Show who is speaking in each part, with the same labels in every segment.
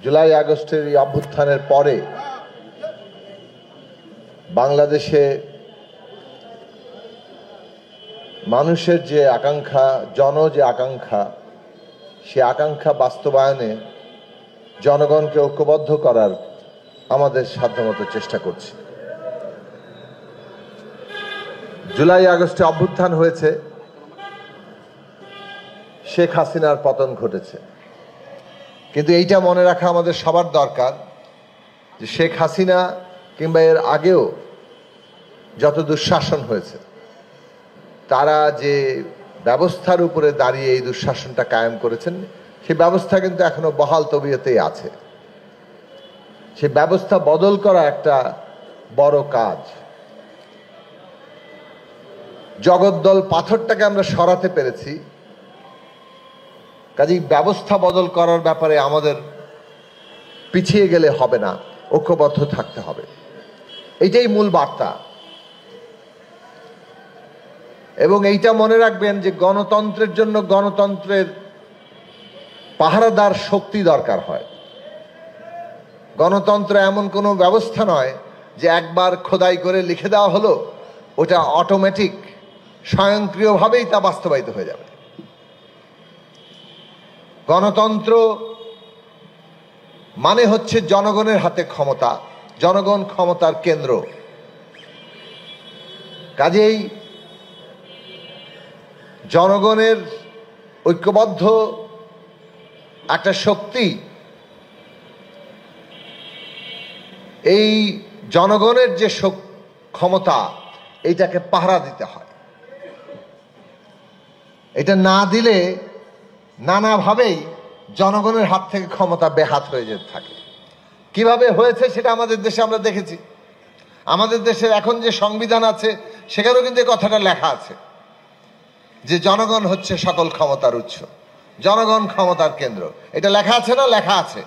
Speaker 1: জুলাই আগস্টের এই অভ্যুত্থানের পরে বাংলাদেশে মানুষের যে আকাঙ্ক্ষা, যে আকাঙ্ক্ষা, সে আকাঙ্ক্ষা বাস্তবায়নে জনগণকে ঐক্যবদ্ধ করার আমাদের সাধ্যমতো চেষ্টা করছি। জুলাই আগস্টে অভ্যুত্থান হয়েছে, শেখ হাসিনার পতন ঘটেছে, কিন্তু এইটা মনে রাখা আমাদের সবার দরকার যে শেখ হাসিনা কিংবা এর আগেও যত দুঃশাসন হয়েছে তারা যে ব্যবস্থার উপরে দাঁড়িয়ে এই দুঃশাসনটা কায়েম করেছেন সেই ব্যবস্থা কিন্তু এখনো বহাল তবিয়তেই আছে। সেই ব্যবস্থা বদল করা একটা বড় কাজ। জগদ্দল পাথরটাকে আমরা সরাতে পেরেছি, কাজেই ব্যবস্থা বদল করার ব্যাপারে আমাদের পিছিয়ে গেলে হবে না, ঐক্যবদ্ধ থাকতে হবে। এইটাই মূল বার্তা। এবং এইটা মনে রাখবেন যে গণতন্ত্রের জন্য গণতন্ত্রের পাহারাদার শক্তি দরকার হয়। গণতন্ত্র এমন কোনো ব্যবস্থা নয় যে একবার খোদাই করে লিখে দেওয়া হলো, ওটা অটোমেটিক স্বয়ংক্রিয়ভাবেই তা বাস্তবায়িত হয়ে যাবে। গণতন্ত্র মানে হচ্ছে জনগণের হাতে ক্ষমতা, জনগণ ক্ষমতার কেন্দ্র। কাজেই জনগণের ঐক্যবদ্ধ একটা শক্তি, এই জনগণের যে ক্ষমতা, এইটাকে পাহারা দিতে হয়। এটা না দিলে নানাভাবেই জনগণের হাত থেকে ক্ষমতা বেহাত হয়ে যেতে থাকে। কিভাবে হয়েছে সেটা আমাদের দেশে আমরা দেখেছি। আমাদের দেশের এখন যে সংবিধান আছে সেখানেও কিন্তু এই কথাটা লেখা আছে যে জনগণ হচ্ছে সকল ক্ষমতার উৎস, জনগণ ক্ষমতার কেন্দ্র। এটা লেখা আছে না? লেখা আছে।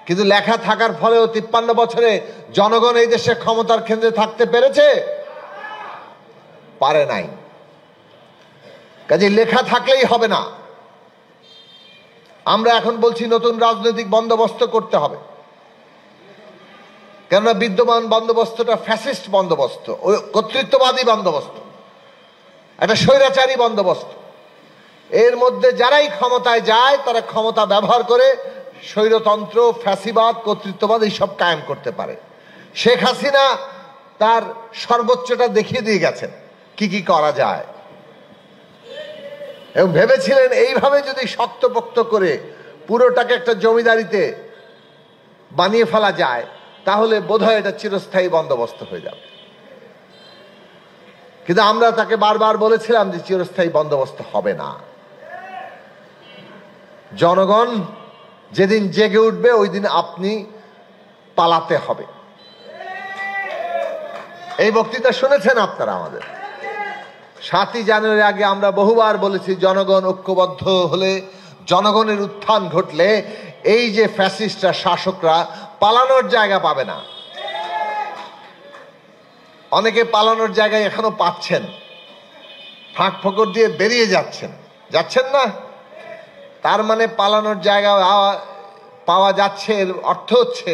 Speaker 1: কিন্তু লেখা থাকার ফলেও 53 বছরে জনগণ এই দেশে ক্ষমতার কেন্দ্রে থাকতে পেরেছে? পারে নাই। কাজে লেখা থাকলেই হবে না। আমরা এখন বলছি নতুন রাজনৈতিক বন্দোবস্ত করতে হবে, কেননা বিদ্যমান বন্দোবস্তটা ফ্যাসিস্ট বন্দোবস্ত, কর্তৃত্ববাদী বন্দোবস্ত, একটা স্বৈরাচারী বন্দোবস্ত। এর মধ্যে যারাই ক্ষমতায় যায় তারা ক্ষমতা ব্যবহার করে স্বৈরতন্ত্র, ফ্যাসিবাদ, কর্তৃত্ববাদ এইসব কায়েম করতে পারে। শেখ হাসিনা তার সর্বোচ্চটা দেখিয়ে দিয়ে গেছেন কি কি করা যায়, এবং ভেবেছিলেন এইভাবে যদি শক্তপোক্ত করে পুরোটাকে একটা জমিদারিতে বানিয়ে ফেলা যায় তাহলে বোধহয় এটা চিরস্থায়ী বন্দোবস্ত হয়ে যাবে। কিন্তু আমরা তাকে বারবার বলেছিলাম যে চিরস্থায়ী বন্দোবস্ত হবে না। জনগণ যেদিন জেগে উঠবে ওই দিন আপনি পালাতে হবে। এই বক্তৃতা শুনেছেন আপনারা আমাদের। 7ই জানুয়ারি আগে আমরা বহুবার বলেছি জনগণ ঐক্যবদ্ধ হলে, জনগণের উত্থান ঘটলে এই যে ফ্যাসিস্টরা, শাসকরা পালানোর জায়গা পাবে না। অনেকে পালানোর জায়গায় এখনো পাচ্ছেন, ফাঁক ফোকর দিয়ে বেরিয়ে যাচ্ছেন না? তার মানে পালানোর জায়গা পাওয়া যাচ্ছে। এর অর্থ হচ্ছে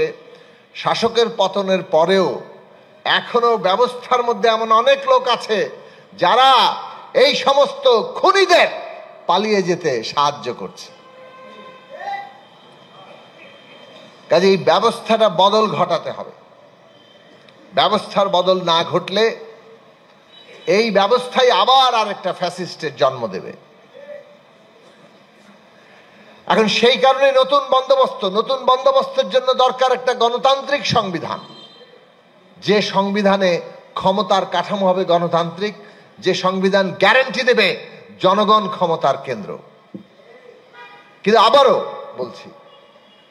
Speaker 1: শাসকের পতনের পরেও এখনো ব্যবস্থার মধ্যে এমন অনেক লোক আছে যারা এই সমস্ত খুনিদের পালিয়ে যেতে সাহায্য করছে। কাজে এই ব্যবস্থাটা বদল ঘটাতে হবে। ব্যবস্থার বদল না ঘটলে এই ব্যবস্থাই আবার আরেকটা ফ্যাসিস্টের জন্ম দেবে। এখন সেই কারণে নতুন বন্দোবস্তের জন্য দরকার একটা গণতান্ত্রিক সংবিধান, যে সংবিধানে ক্ষমতার কাঠামো হবে গণতান্ত্রিক, যে সংবিধান গ্যারান্টি দেবে জনগণ ক্ষমতার কেন্দ্র। কিন্তু আবারও বলছি,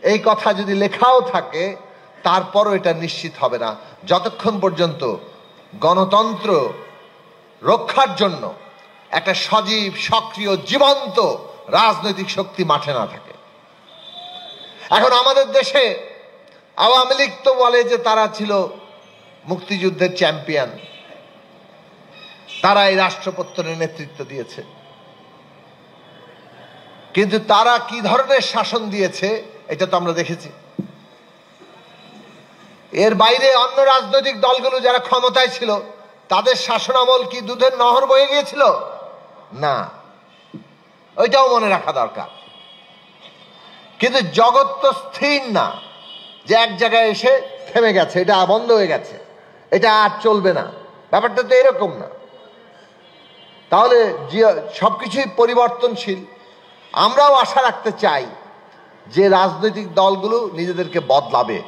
Speaker 1: এই কথা যদি লেখাও থাকে তারপরও এটা নিশ্চিত হবে না যতক্ষণ পর্যন্ত গণতন্ত্র রক্ষার জন্য একটা সজীব, সক্রিয়, জীবন্ত রাজনৈতিক শক্তি মাঠে না থাকে। এখন আমাদের দেশে আওয়ামী লীগ তো বলে যে তারা ছিল মুক্তিযুদ্ধের চ্যাম্পিয়ন, তারা এই রাষ্ট্রপত্তনের নেতৃত্ব দিয়েছে। কিন্তু তারা কি ধরনের শাসন দিয়েছে এটা তো আমরা দেখেছি। এর বাইরে অন্য রাজনৈতিক দলগুলো যারা ক্ষমতায় ছিল তাদের শাসনামল কি দুধের নহর বয়ে গিয়েছিল? না, ওইটাও মনে রাখা দরকার। কিন্তু জগৎ তো স্থির না যে এক জায়গায় এসে থেমে গেছে, এটা বন্ধ হয়ে গেছে, এটা আর চলবে না, ব্যাপারটা তো এরকম না। তাহলে সবকিছুই পরিবর্তনশীল। আমরাও আশা রাখতে চাই যে রাজনৈতিক দলগুলো নিজেদেরকে বদলাবে।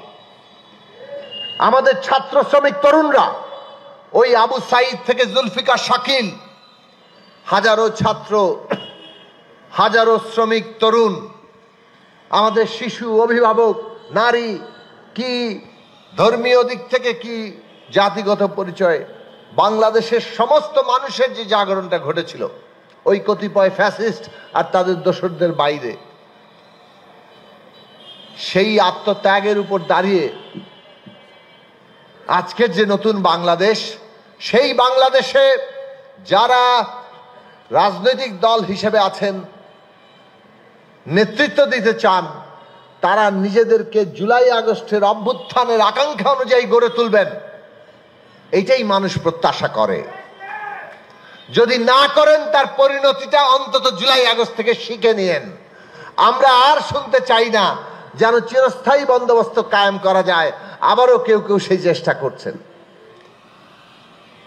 Speaker 1: আমাদের ছাত্র শ্রমিক তরুণরা, ওই আবু সাইদ থেকে জুলফিকার শাকিল, হাজারো ছাত্র, হাজারো শ্রমিক তরুণ, আমাদের শিশু, অভিভাবক, নারী, কি ধর্মীয় দিক থেকে কি জাতিগত পরিচয়, বাংলাদেশের সমস্ত মানুষের যে জাগরণটা ঘটেছিল ওই কতিপয় ফ্যাসিস্ট আর তাদের দোসরদের বাইরে, সেই আত্মত্যাগের উপর দাঁড়িয়ে আজকের যে নতুন বাংলাদেশ, সেই বাংলাদেশে যারা রাজনৈতিক দল হিসেবে আছেন, নেতৃত্ব দিতে চান, তারা নিজেদেরকে জুলাই আগস্টের অভ্যুত্থানের আকাঙ্ক্ষা অনুযায়ী গড়ে তুলবেন, এইটাই মানুষ প্রত্যাশা করে। যদি না করেন তার পরিণতিটা অন্তত জুলাই আগস্ট থেকে শিখে নিয়েন। আমরা আর শুনতে চাই না যেন চিরস্থায়ী বন্দোবস্ত কায়েম করা যায়, আবারও কেউ কেউ সেই চেষ্টা করছেন।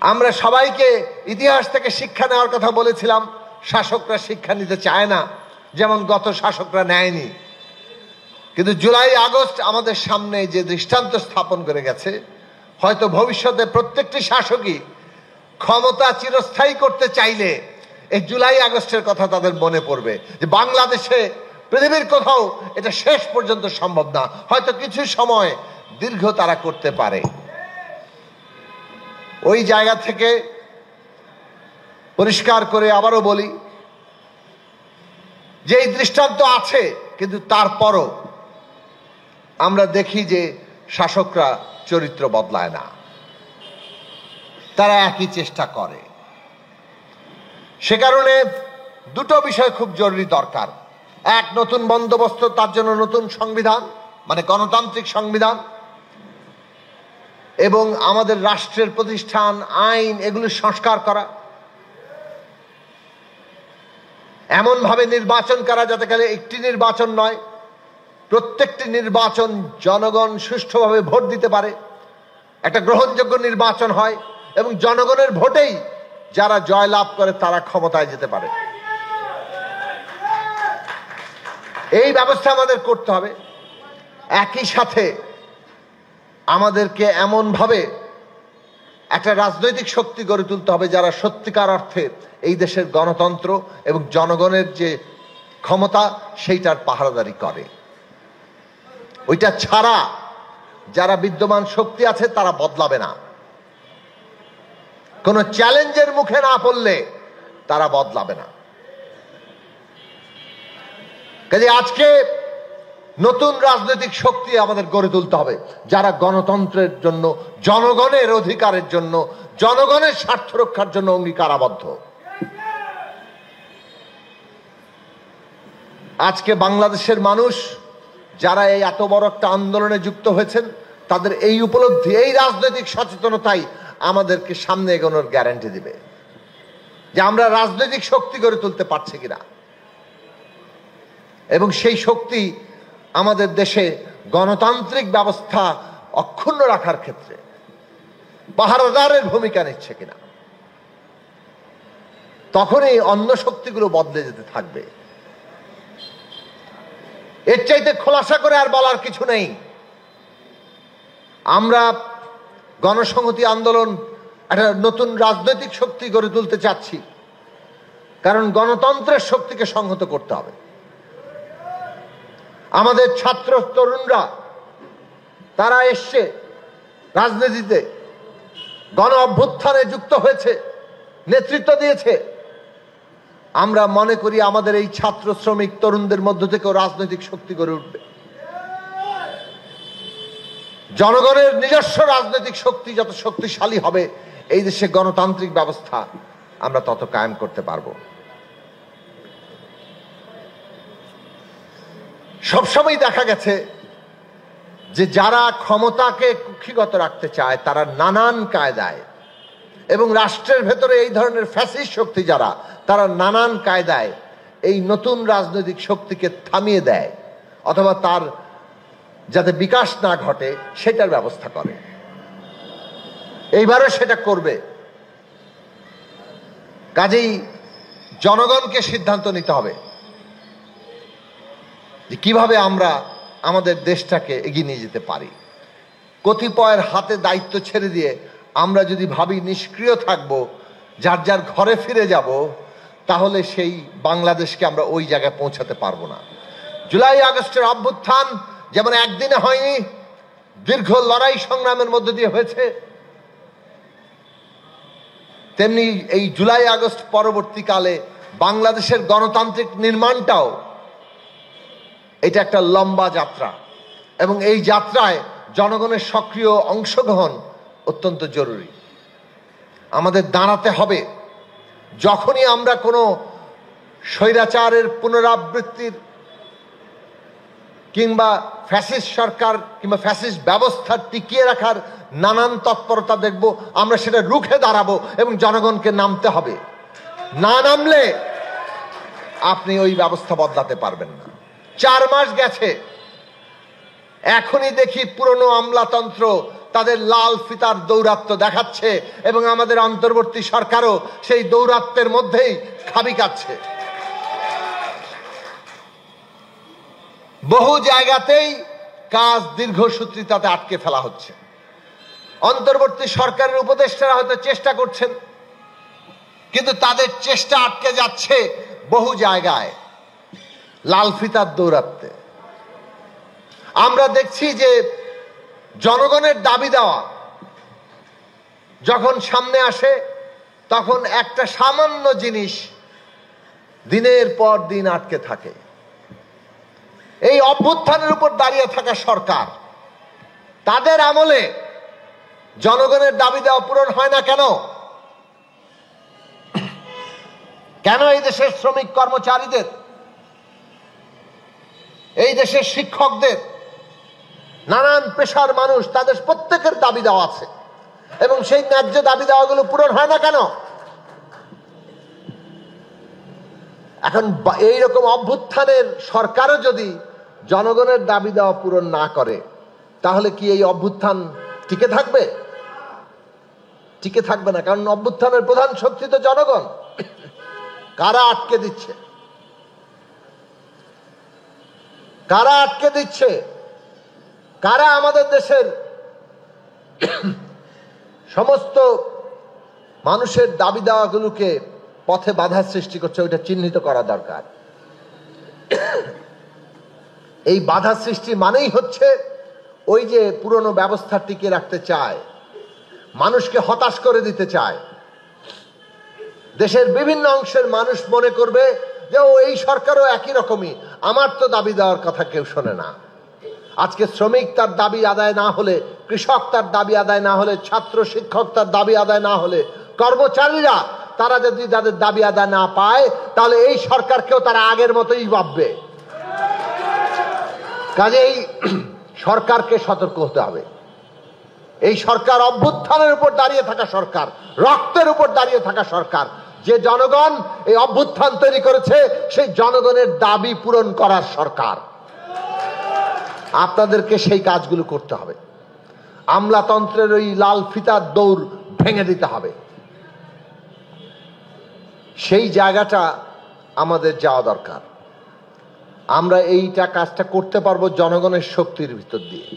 Speaker 1: আমরা সবাইকে ইতিহাস থেকে শিক্ষা নেওয়ার কথা বলেছিলাম, শাসকরা শিক্ষা নিতে চায় না, যেমন গত শাসকরা নেয়নি। কিন্তু জুলাই আগস্ট আমাদের সামনে যে দৃষ্টান্ত স্থাপন করে গেছে, হয়তো ভবিষ্যতে প্রত্যেকটি শাসকই ক্ষমতা চিরস্থায়ী করতে চাইলে এই জুলাই আগস্টের কথা তাদের মনে পড়বে যে বাংলাদেশে, পৃথিবীর কোথাও এটা শেষ পর্যন্ত সম্ভব না, হয়তো কিছু সময় দীর্ঘ তারা করতে পারে। ওই জায়গা থেকে পরিষ্কার করে আবারও বলি যে এই দৃষ্টান্ত আছে, কিন্তু তারপরও আমরা দেখি যে শাসকরা চরিত্র বদলায় না, তারা একই চেষ্টা করে। সে কারণে দুটো বিষয় খুব জরুরি দরকার। এক, নতুন বন্দোবস্ত, তার জন্য নতুন সংবিধান, মানে গণতান্ত্রিক সংবিধান, এবং আমাদের রাষ্ট্রের প্রতিষ্ঠান, আইন, এগুলো সংস্কার করা, এমন ভাবে নির্বাচন করা যাতে করে একটি নির্বাচন নয়, প্রত্যেকটি নির্বাচন জনগণ সুষ্ঠুভাবে ভোট দিতে পারে, একটা গ্রহণযোগ্য নির্বাচন হয় এবং জনগণের ভোটেই যারা জয়লাভ করে তারা ক্ষমতায় যেতে পারে। এই ব্যবস্থা আমাদের করতে হবে। একই সাথে আমাদেরকে এমনভাবে একটা রাজনৈতিক শক্তি গড়ে তুলতে হবে যারা সত্যিকার অর্থে এই দেশের গণতন্ত্র এবং জনগণের যে ক্ষমতা সেইটার পাহারাদারি করে। ওইটা ছাড়া যারা বিদ্যমান শক্তি আছে তারা বদলাবে না। কোনো চ্যালেঞ্জের মুখে না পড়লে তারা বদলাবে না। কাজে আজকে নতুন রাজনৈতিক শক্তি আমাদের গড়ে তুলতে হবে যারা গণতন্ত্রের জন্য, জনগণের অধিকারের জন্য, জনগণের স্বার্থ রক্ষার জন্য অঙ্গীকারাবদ্ধ। আজকে বাংলাদেশের মানুষ যারা এই এত বড় একটা আন্দোলনে যুক্ত হয়েছেন, তাদের এই উপলব্ধি, এই রাজনৈতিক সচেতনতাই আমাদেরকে সামনে এগোনোর গ্যারান্টি দিবে যে আমরা রাজনৈতিক শক্তি গড়ে তুলতে পারছি কিনা, এবং সেই শক্তি আমাদের দেশে গণতান্ত্রিক ব্যবস্থা অক্ষুণ্ণ রাখার ক্ষেত্রে পাহারাদারের ভূমিকা নিচ্ছে কিনা। তখনই অন্য শক্তিগুলো বদলে যেতে থাকবে। এর চাইতে খোলাসা করে আর বলার কিছু নেই। আমরা গণসংহতি আন্দোলন একটা নতুন রাজনৈতিক শক্তি গড়ে তুলতে চাচ্ছি, কারণ গণতন্ত্রের শক্তিকে সংহত করতে হবে। আমাদের ছাত্র তরুণরা তারা এসছে রাজনীতিতে, গণ অভ্যুত্থানে যুক্ত হয়েছে, নেতৃত্ব দিয়েছে। আমরা মনে করি আমাদের এই ছাত্র শ্রমিক তরুণদের মধ্য থেকেও রাজনৈতিক শক্তি গড়ে উঠবে। জনগণের নিজস্ব রাজনৈতিক শক্তি যত শক্তিশালী হবে, এই দেশে গণতান্ত্রিক ব্যবস্থা আমরা তত কায়েম করতে পারব। সবসময় দেখা গেছে যে যারা ক্ষমতাকে কুক্ষিগত রাখতে চায় তারা নানান কায়দায়, এবং রাষ্ট্রের ভেতরে এই ধরনের ফ্যাসিস্ট শক্তি যারা, তারা নানান কায়দায় এই নতুন রাজনৈতিক শক্তিকে থামিয়ে দেয় অথবা তার যাতে বিকাশ না ঘটে সেটার ব্যবস্থা করে। এইবারও সেটা করবে। কাজেই জনগণকে সিদ্ধান্ত নিতে হবে যে কিভাবে আমরা আমাদের দেশটাকে এগিয়ে নিয়ে যেতে পারি। কতিপয়ের হাতে দায়িত্ব ছেড়ে দিয়ে আমরা যদি ভাবি নিষ্ক্রিয় থাকব, যার যার ঘরে ফিরে যাব, তাহলে সেই বাংলাদেশকে আমরা ওই জায়গায় পৌঁছাতে পারবো না। জুলাই আগস্টের অভ্যুত্থান যেমন একদিনে হয়নি, দীর্ঘ লড়াই সংগ্রামের মধ্য দিয়ে হয়েছে, তেমনি এই জুলাই আগস্ট পরবর্তীকালে বাংলাদেশের গণতান্ত্রিক নির্মাণটাও এটা একটা লম্বা যাত্রা, এবং এই যাত্রায় জনগণের সক্রিয় অংশগ্রহণ অত্যন্ত জরুরি। আমাদের দাঁড়াতে হবে যখনই আমরা কোনো স্বৈরাচারের পুনরাবৃত্তির কিংবা ফ্যাসিস্ট সরকার কিংবা ফ্যাসিস্ট ব্যবস্থা টিকিয়ে রাখার নানান তৎপরতা দেখব, আমরা সেটা রুখে দাঁড়াবো এবং জনগণকে নামতে হবে। না নামলে আপনি ওই ব্যবস্থা বদলাতে পারবেন না। 4 মাস গেছে, এখনই দেখি পুরনো আমলাতন্ত্র তাদের লাল ফিতার দৌরাত্ম্য দেখাচ্ছে এবং আমাদের অন্তর্বর্তী সরকারও সেই দৌরাত্ম্যের মধ্যেই খাবি খাচ্ছে। বহু জায়গাতেই কাজ দীর্ঘসূত্রিতাতে আটকে ফেলা হচ্ছে। অন্তর্বর্তী সরকারের উপদেষ্টারা হয়তো চেষ্টা করছেন, কিন্তু তাদের চেষ্টা আটকে যাচ্ছে বহু জায়গায় লাল ফিতার দৌরাত্ম্যে। আমরা দেখছি যে জনগণের দাবি দেওয়া যখন সামনে আসে, তখন একটা সামান্য জিনিস দিনের পর দিন আটকে থাকে। এই অভ্যুত্থানের উপর দাঁড়িয়ে থাকা সরকার, তাদের আমলে জনগণের দাবি দেওয়া পূরণ হয় না কেন? কেন এই দেশের শ্রমিক কর্মচারীদের, এই দেশের শিক্ষকদের, নানান পেশার মানুষ, তাদের প্রত্যেকের দাবি দেওয়া আছে এবং সেই ন্যায্য দাবি দেওয়াগুলো পূরণ হয় না কেন? এখন এইরকম অভ্যুত্থানের সরকারও যদি জনগণের দাবি দেওয়া পূরণ না করে, তাহলে কি এই অভ্যুত্থান টিকে থাকবে? টিকে থাকবে না, কারণ অভ্যুত্থানের প্রধান শক্তি তো জনগণ। কারা আটকে দিচ্ছে? কারা আটকে দিচ্ছে? কারা আমাদের দেশের সমস্ত মানুষের দাবি দেওয়াগুলোকে পথে বাধা সৃষ্টি করছে? ওইটা চিহ্নিত করা দরকার। এই বাধা সৃষ্টি মানেই হচ্ছে ওই যে পুরনো ব্যবস্থা টিকে রাখতে চায়, মানুষকে হতাশ করে দিতে চায়। দেশের বিভিন্ন অংশের মানুষ মনে করবে যে ও এই সরকারও একই রকমই, আমার তো দাবি দেওয়ার কথা কেউ শোনে না। আজকে শ্রমিক তার দাবি আদায় না হলে, কৃষক তার দাবি আদায় না হলে, ছাত্র শিক্ষক তার দাবি আদায় না হলে, কর্মচারীরা তারা যদি তাদের দাবি আদায় না পায়, তাহলে এই সরকারকেও তারা আগের মতোই ভাববে। কাজেই সরকারকে সতর্ক হতে হবে। এই সরকার অভ্যুত্থানের উপর দাঁড়িয়ে থাকা সরকার, রক্তের উপর দাঁড়িয়ে থাকা সরকার। যে জনগণ এই অভ্যুত্থান তৈরি করেছে, সেই জনগণের দাবি পূরণ করার সরকার। আপনাদেরকে সেই কাজগুলো করতে হবে। আমলাতন্ত্রের ওই লাল ফিতার দৌড় ভেঙে দিতে হবে। সেই জায়গাটা আমাদের যাওয়া দরকার। আমরা এইটা কাজটা করতে পারবো জনগণের শক্তির ভিতর দিয়ে।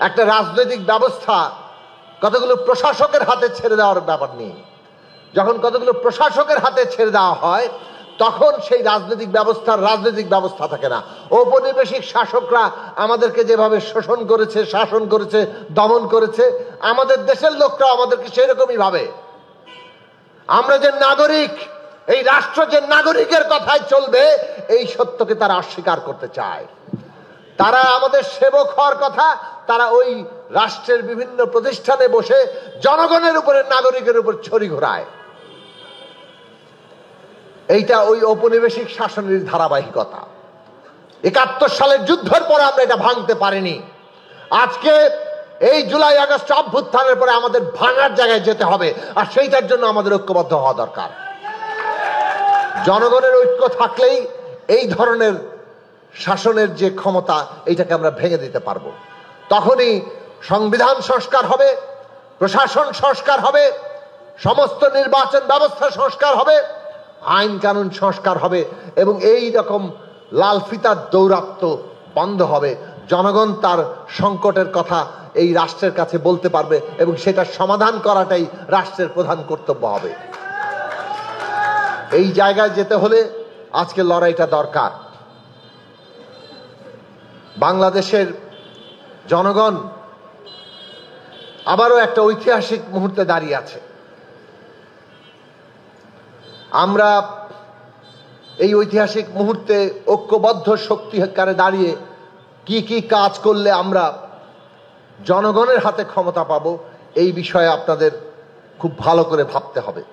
Speaker 1: একটা রাজনৈতিক ব্যবস্থা কতগুলো প্রশাসকের হাতে ছেড়ে দেওয়ার ব্যাপার নেই। যখন কতগুলো প্রশাসকের হাতে ছেড়ে দেওয়া হয়, তখন সেই রাজনৈতিক ব্যবস্থা থাকে না। ঔপনিবেশিক শাসকরা আমাদেরকে যেভাবে শোষণ করেছে, শাসন করেছে, দমন করেছে, আমাদের দেশের লোকরা আমাদেরকে সেই রকমই ভাবে। আমরা যে নাগরিক, এই রাষ্ট্র যে নাগরিকের কথায় চলবে, এই সত্যকে তারা অস্বীকার করতে চায়। তারা আমাদের সেবক হওয়ার কথা, তারা ওই রাষ্ট্রের বিভিন্ন প্রতিষ্ঠানে বসে জনগণের উপরে, নাগরিকের উপর ছড়ি ঘোরায়। এইটা ওই ঔপনিবেশিক শাসনের ধারাবাহিকতা। ৭১ সালের যুদ্ধের পরে আমরা এটা ভাঙতে পারিনি। আজকে এই জুলাই আগস্ট অভ্যুত্থানের পরে আমাদের ভাঙার জায়গায় যেতে হবে, আর সেইটার জন্য আমাদের ঐক্যবদ্ধ হওয়া দরকার। জনগণের ঐক্য থাকলেই এই ধরনের শাসনের যে ক্ষমতা, এইটাকে আমরা ভেঙে দিতে পারবো। তখনই সংবিধান সংস্কার হবে, প্রশাসন সংস্কার হবে, সমস্ত নির্বাচন ব্যবস্থা সংস্কার হবে, আইন কানুন সংস্কার হবে, এবং এই রকম লাল ফিতার দৌরাত্ম্য বন্ধ হবে। জনগণ তার সংকটের কথা এই রাষ্ট্রের কাছে বলতে পারবে এবং সেটা সমাধান করাটাই রাষ্ট্রের প্রধান কর্তব্য হবে। এই জায়গায় যেতে হলে আজকে লড়াইটা দরকার। বাংলাদেশের জনগণ আবারও একটা ঐতিহাসিক মুহূর্তে দাঁড়িয়ে আছে। আমরা এই ঐতিহাসিক মুহূর্তে ঐক্যবদ্ধ শক্তি আকারে দাঁড়িয়ে কি কি কাজ করলে আমরা জনগণের হাতে ক্ষমতা পাবো, এই বিষয়ে আপনাদের খুব ভালো করে ভাবতে হবে,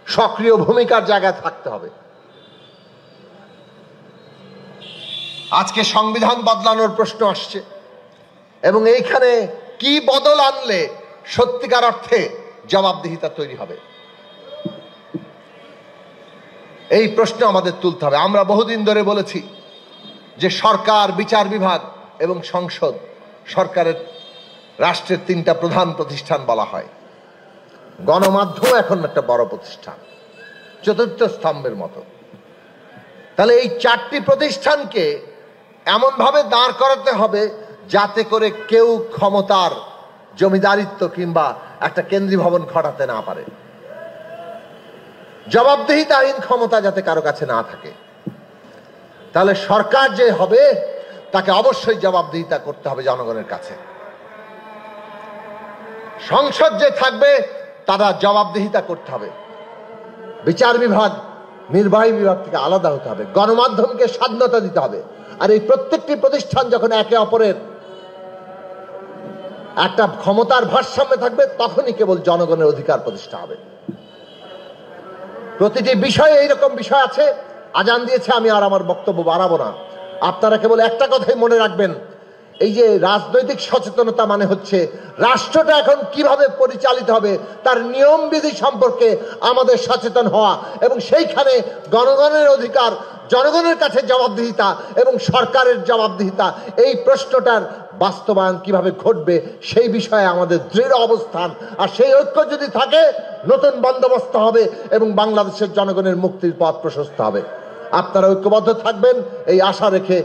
Speaker 1: সক্রিয় ভূমিকার জায়গায় থাকতে হবে। আজকে সংবিধান বদলানোর প্রশ্ন আসছে এবং এইখানে কি বদল আনলে সত্যিকার অর্থে জবাবদিহিতা তৈরি হবে, এই প্রশ্ন আমাদের তুলতে হবে। আমরা বহুদিন ধরে বলেছি যে সরকার, বিচার বিভাগ এবং সংসদ সরকারের রাষ্ট্রের তিনটা প্রধান প্রতিষ্ঠান বলা হয়। গণমাধ্যম এখন একটা বড় প্রতিষ্ঠান, চতুর্থ স্তম্ভের মতো। তাহলে এই চারটি প্রতিষ্ঠানকে এমনভাবে দাঁড় করাতে হবে যাতে করে কেউ ক্ষমতার জমিদারিত্ব কিংবা একটা কেন্দ্রীয় ভবন ঘটাতে না পারে। জবাবদিহিতাহীন ক্ষমতা যাতে কারো কাছে না থাকে। তাহলে সরকার যে হবে তাকে অবশ্যই জবাবদিহিতা করতে হবে জনগণের কাছে। সংসদ যে থাকবে তারা জবাবদিহিতা করতে হবে। বিচার বিভাগ নির্বাহী বিভাগ থেকে আলাদা হতে হবে। গণমাধ্যমকে স্বাধীনতা দিতে হবে। আর এই প্রত্যেকটি প্রতিষ্ঠান যখন একে অপরের একটা ক্ষমতার ভারসাম্যে থাকবে, তখনই কেবল জনগণের অধিকার প্রতিষ্ঠা হবে। প্রতিটি বিষয়ে এইরকম বিষয় আছে। আজান দিয়েছে, আমি আর আমার বক্তব্য বাড়াবো না। আপনারা কেবল একটা কথাই মনে রাখবেন, এই যে রাজনৈতিক সচেতনতা মানে হচ্ছে রাষ্ট্রটা এখন কিভাবে পরিচালিত হবে তার নিয়ম বিধি সম্পর্কে আমাদের সচেতন হওয়া, এবং সেইখানে গণগণের অধিকার, জনগণের কাছে জবাবদিহিতা এবং সরকারের জবাবদিহিতা, এই প্রশ্নটার বাস্তবায়ন কিভাবে ঘটবে সেই বিষয়ে আমাদের দৃঢ় অবস্থান। আর সেই ঐক্য যদি থাকে, নতুন বন্দোবস্ত হবে এবং বাংলাদেশের জনগণের মুক্তির পথ প্রশস্ত হবে। আপনারা ঐক্যবদ্ধ থাকবেন এই আশা রেখে